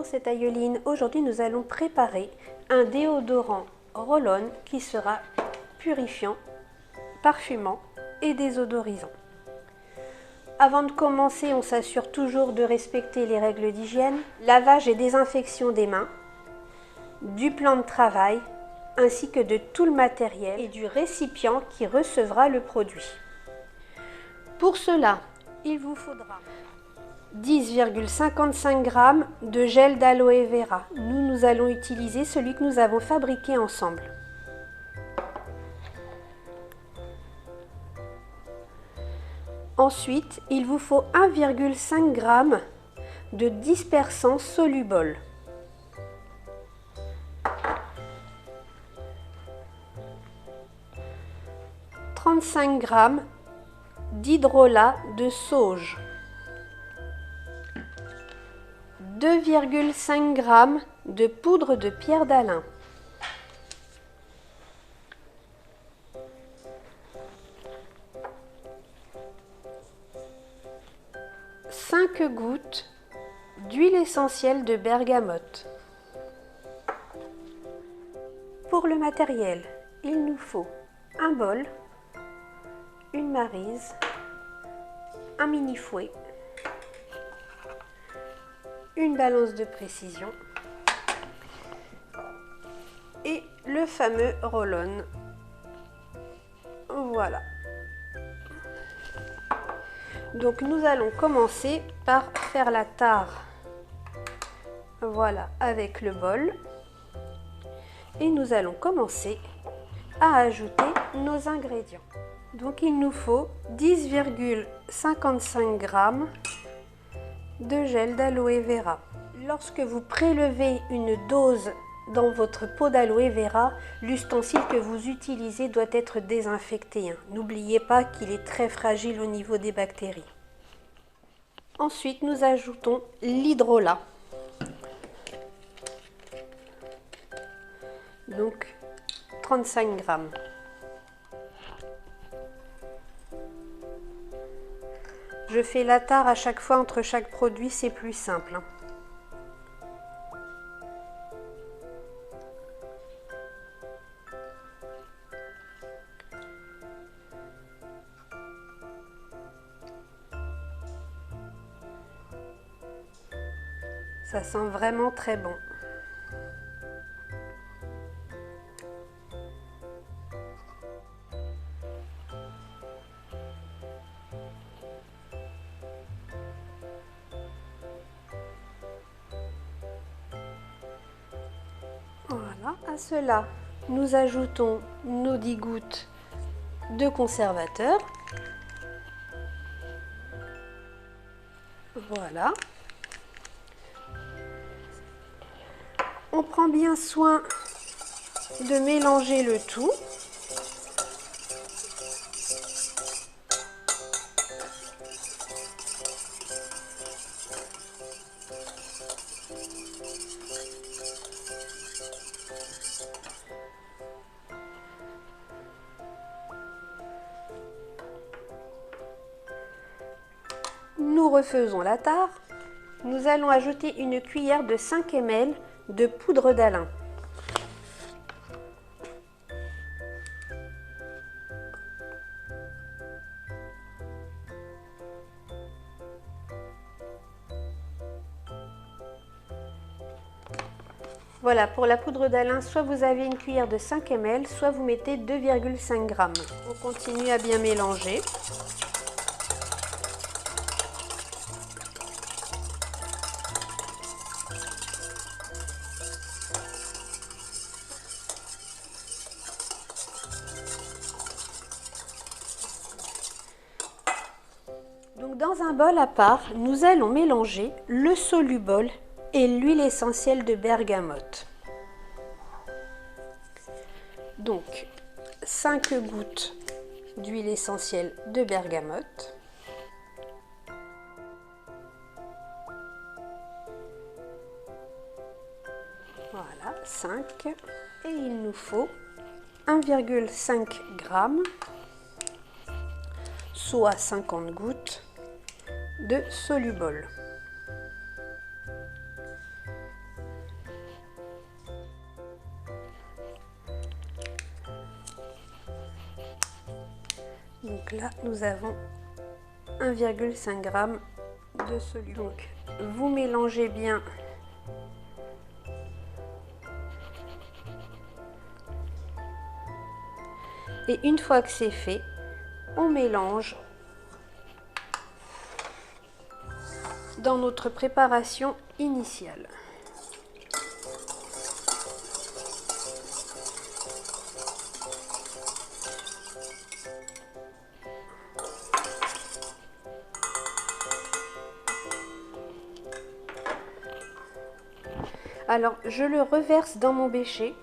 Bonjour, c'est Ayeline. Aujourd'hui, nous allons préparer un déodorant roll-on qui sera purifiant, parfumant et désodorisant. Avant de commencer, on s'assure toujours de respecter les règles d'hygiène, lavage et désinfection des mains, du plan de travail, ainsi que de tout le matériel et du récipient qui recevra le produit. Pour cela, il vous faudra 10,55 g de gel d'aloe vera. Nous allons utiliser celui que nous avons fabriqué ensemble. Ensuite, il vous faut 1,5 g de dispersant soluble. « 35 g d'hydrolat de sauge. 2,5 g de poudre de pierre d'Alain. 5 gouttes d'huile essentielle de bergamote. Pour le matériel, il nous faut un bol, une maryse, un mini fouet, une balance de précision et le fameux roll-on. Voilà. Donc nous allons commencer par faire la tare. Voilà, avec le bol. Et nous allons commencer à ajouter nos ingrédients. Donc il nous faut 10,55 g de gel d'aloe vera. Lorsque vous prélevez une dose dans votre pot d'aloe vera, l'ustensile que vous utilisez doit être désinfecté. N'oubliez pas qu'il est très fragile au niveau des bactéries. Ensuite, nous ajoutons l'hydrolat. Donc 35 g. Je fais la tare à chaque fois entre chaque produit, c'est plus simple. Ça sent vraiment très bon. Voilà, à cela, nous ajoutons nos 10 gouttes de conservateur. Voilà. On prend bien soin de mélanger le tout. Nous refaisons la tare. Nous allons ajouter une cuillère de 5 ml de poudre d'Alain. Voilà, pour la poudre d'Alain, soit vous avez une cuillère de 5 ml, soit vous mettez 2,5 g. On continue à bien mélanger. Donc dans un bol à part, nous allons mélanger le soluble et l'huile essentielle de bergamote. Donc 5 gouttes d'huile essentielle de bergamote. Voilà, 5. Et il nous faut 1,5 g, soit 50 gouttes de soluble. Donc là, nous avons 1,5 g de solide. Donc, vous mélangez bien et une fois que c'est fait, on mélange dans notre préparation initiale. Alors, je le reverse dans mon bécher,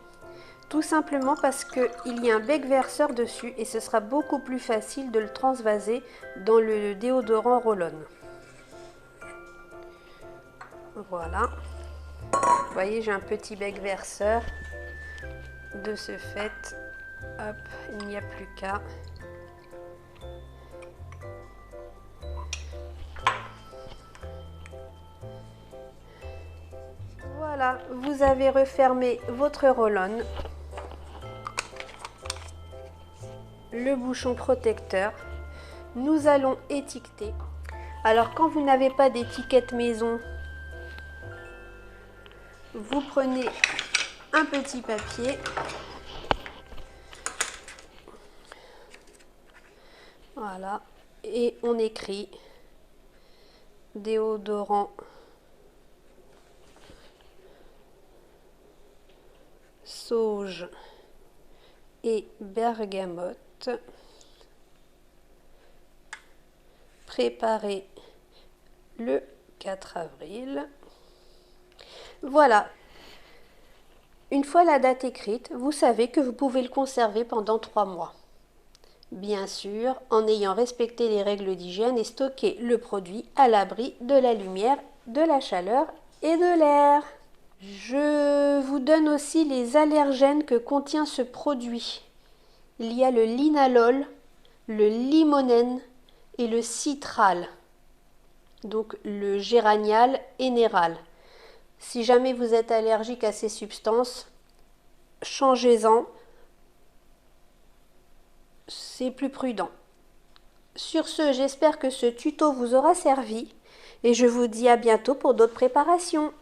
tout simplement parce qu'il y a un bec verseur dessus et ce sera beaucoup plus facile de le transvaser dans le déodorant Roll-On. Voilà. Vous voyez, j'ai un petit bec verseur. De ce fait, hop, il n'y a plus qu'à. Voilà, vous avez refermé votre Roll-On. Le bouchon protecteur. Nous allons étiqueter. Alors, quand vous n'avez pas d'étiquette maison, vous prenez un petit papier. Voilà. Et on écrit déodorant sauge et bergamote. Préparé le 4 avril. Voilà. Une fois la date écrite, vous savez que vous pouvez le conserver pendant 3 mois. Bien sûr, en ayant respecté les règles d'hygiène et stocké le produit à l'abri de la lumière, de la chaleur et de l'air. Je vous donne aussi les allergènes que contient ce produit. Il y a le linalol, le limonène et le citral, donc le géranial énéral. Si jamais vous êtes allergique à ces substances, changez-en, c'est plus prudent. Sur ce, j'espère que ce tuto vous aura servi et je vous dis à bientôt pour d'autres préparations.